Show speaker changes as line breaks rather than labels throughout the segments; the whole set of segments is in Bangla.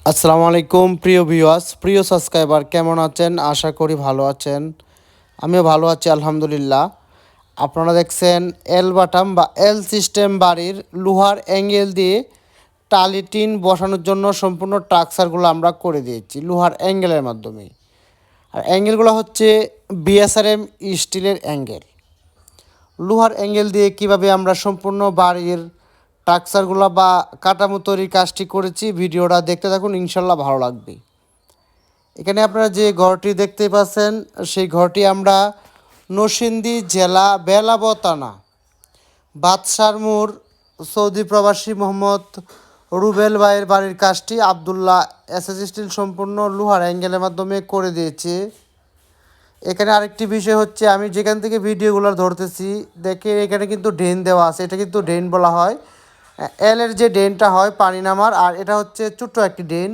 আসসালামু আলাইকুম প্রিয় ভিউয়ার্স, প্রিয় সাবস্ক্রাইবার, কেমন আছেন? আশা করি ভালো আছেন। আমিও ভালো আছি আলহামদুলিল্লাহ। আপনারা দেখছেন এল বাটাম বা এল সিস্টেম বাড়ির লোহার অ্যাঙ্গেল দিয়ে টালি টিন বসানোর জন্য সম্পূর্ণ স্ট্রাকচারগুলো আমরা করে দিয়েছি লোহার অ্যাঙ্গেলের মাধ্যমে। আর অ্যাঙ্গেলগুলো হচ্ছে বিএসআরএম স্টিলের অ্যাঙ্গেল। লোহার অ্যাঙ্গেল দিয়ে কিভাবে আমরা সম্পূর্ণ বাড়ির স্ট্রাকচারগুলো বা কাঠামো তৈরির কাজটি করেছি, ভিডিওটা দেখতে থাকুন, ইনশাল্লাহ ভালো লাগবে। এখানে আপনারা যে ঘরটি দেখতে পাচ্ছেন সেই ঘরটি আমরা নরসিংদী জেলা বেলাব থানা বাদশার মোড় সৌদি প্রবাসী মোহাম্মদ রুবেল ভাইয়ের বাড়ির কাজটি আবদুল্লাহ এসএস স্টিল সম্পূর্ণ লোহার অ্যাঙ্গেলের মাধ্যমে করে দিয়েছে। এখানে আরেকটি বিষয় হচ্ছে, আমি যেখান থেকে ভিডিওগুলো ধরতেছি দেখে এখানে কিন্তু ড্রেন দেওয়া আছে। এটা কিন্তু ড্রেন বলা হয়, এলের যে ড্রেনটা হয় পানি নামার, আর এটা হচ্ছে ছোট্ট একটি ড্রেন।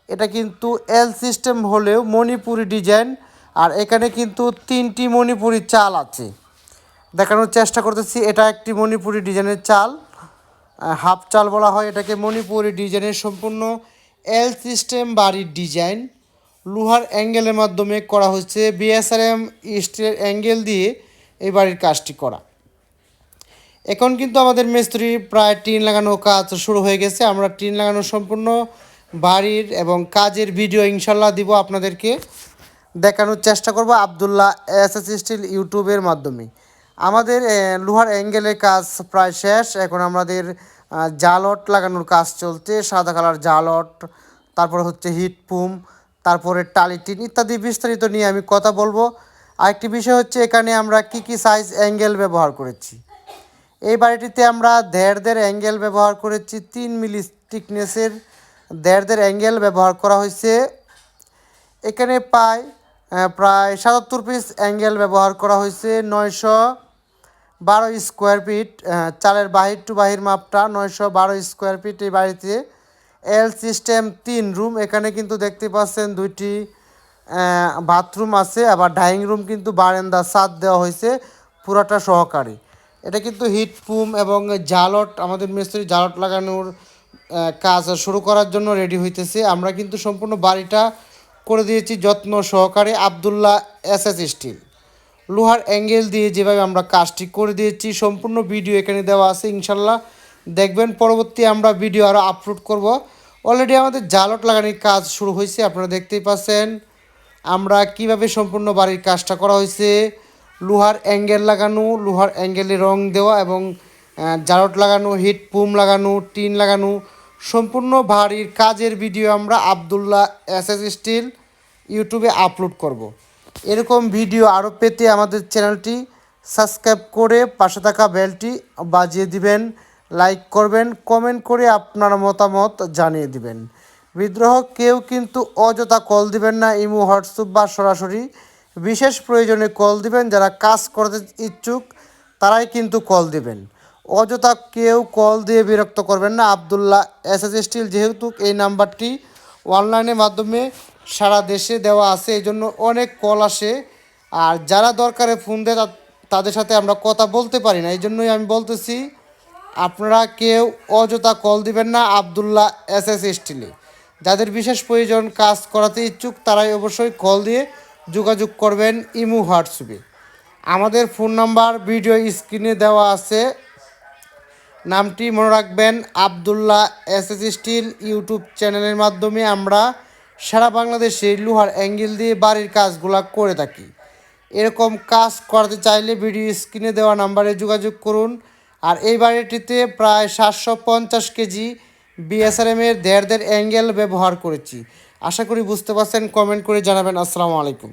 এটা কিন্তু এল সিস্টেম হলেও মণিপুরি ডিজাইন, আর এখানে কিন্তু 3টি মণিপুরি চাল আছে। দেখানোর চেষ্টা করতেছি, এটা একটি মণিপুরি ডিজাইনের চাল, হাফ চাল বলা হয় এটাকে। মণিপুরি ডিজাইনের সম্পূর্ণ এল সিস্টেম বাড়ির ডিজাইন লোহার অ্যাঙ্গেলের মাধ্যমে করা হচ্ছে। বিএসআরএম স্টিলের অ্যাঙ্গেল দিয়ে এই বাড়ির কাজটি করা। এখন কিন্তু আমাদের মিস্ত্রি প্রায় টিন লাগানো কাজ শুরু হয়ে গেছে। আমরা টিন লাগানো সম্পূর্ণ বাড়ির এবং কাজের ভিডিও ইনশাল্লাহ দিব, আপনাদেরকে দেখানোর চেষ্টা করব আবদুল্লাহ এসএস স্টিল ইউটিউবের মাধ্যমে। আমাদের লোহার অ্যাঙ্গেলের কাজ প্রায় শেষ। এখন আমাদের জালট লাগানোর কাজ চলছে, সাদা কালার জালট, তারপর হচ্ছে হিট পুম, তারপরে টালি টিন ইত্যাদি বিস্তারিত নিয়ে আমি কথা বলবো। আরেকটি বিষয় হচ্ছে, এখানে আমরা কি সাইজ অ্যাঙ্গেল ব্যবহার করেছি। এই বাড়িটিতে আমরা দেড় অ্যাঙ্গেল ব্যবহার করেছি, 3 মিলি থিকনেসের দেড় অ্যাঙ্গেল ব্যবহার করা হয়েছে। এখানে প্রায় 77 পিস অ্যাঙ্গেল ব্যবহার করা হয়েছে। 912 স্কোয়ার ফিট চালের বাহির টু বাহির মাপটা 912 স্কোয়ার ফিট। এই বাড়িতে এল সিস্টেম 3 রুম। এখানে কিন্তু দেখতে পাচ্ছেন 2টি বাথরুম আছে, আবার ডাইনিং রুম কিন্তু বারান্দা ছাদ দেওয়া হয়েছে পুরাটা সহকারী। এটা কিন্তু হিট পুম এবং জালট, আমাদের মিস্ত্রি জালট লাগানোর কাজ শুরু করার জন্য রেডি হইতেছে। আমরা কিন্তু সম্পূর্ণ বাড়িটা করে দিয়েছি যত্ন সহকারে আবদুল্লাহ এসএস স্টিল লোহার অ্যাঙ্গেল দিয়ে যেভাবে আমরা কাজটি করে দিয়েছি, সম্পূর্ণ ভিডিও এখানে দেওয়া আছে, ইনশাল্লাহ দেখবেন। পরবর্তী আমরা ভিডিও আরও আপলোড করব। অলরেডি আমাদের জালট লাগানোর কাজ শুরু হয়েছে, আপনারা দেখতেই পাচ্ছেন আমরা কিভাবে সম্পূর্ণ বাড়ির কাজটা করা হয়েছে। লোহার অ্যাঙ্গেল লাগানো, লোহার অ্যাঙ্গেলে রং দেওয়া এবং জালট লাগানো, হিট পুম লাগানো, টিন লাগানো, সম্পূর্ণ বাড়ির কাজের ভিডিও আমরা আবদুল্লাহ এসএস স্টিল ইউটিউবে আপলোড করব। এরকম ভিডিও আরও পেতে আমাদের চ্যানেলটি সাবস্ক্রাইব করে পাশে থাকা বেলটি বাজিয়ে দিবেন, লাইক করবেন, কমেন্ট করে আপনার মতামত জানিয়ে দিবেন। বিদ্রোহ কেউ কিন্তু অযথা কল দিবেন না, ইমো হোয়াটসঅ্যাপ বা সরাসরি। বিশেষ প্রয়োজনে কল দিবেন, যারা কাজ করতে ইচ্ছুক তারাই কিন্তু কল দিবেন। অযথা কেউ কল দিয়ে বিরক্ত করবেন না। আবদুল্লাহ এসএস স্টিল যেহেতু এই নাম্বারটি অনলাইনের মাধ্যমে সারা দেশে দেওয়া আছে, এই জন্য অনেক কল আসে, আর যারা দরকারে ফোন দেয় তাদের সাথে আমরা কথা বলতে পারি না। এই জন্যই আমি বলতেছি, আপনারা কেউ অযথা কল দিবেন না আবদুল্লাহ এসএস স্টিলে। যাদের বিশেষ প্রয়োজন, কাজ করাতে ইচ্ছুক, তারাই অবশ্যই কল দিয়ে যোগাযোগ করবেন ইমো হোয়াটসঅ্যাপে। আমাদের ফোন নাম্বার ভিডিও স্ক্রিনে দেওয়া আছে, নামটি মনে রাখবেন। আবদুল্লাহ এসএস স্টিল ইউটিউব চ্যানেলের মাধ্যমে আমরা সারা বাংলাদেশে লোহার অ্যাঙ্গেল দিয়ে বাড়ির কাজগুলো করে থাকি। এরকম কাজ করতে চাইলে ভিডিও স্ক্রিনে দেওয়া নাম্বারে যোগাযোগ করুন। আর এই বাড়িটিতে প্রায় 750 কেজি বিএসআরএমের দেড় অ্যাঙ্গেল ব্যবহার করেছি। আশা করি বুঝতে পারছেন, কমেন্ট করে জানাবেন। আসসালামু আলাইকুম।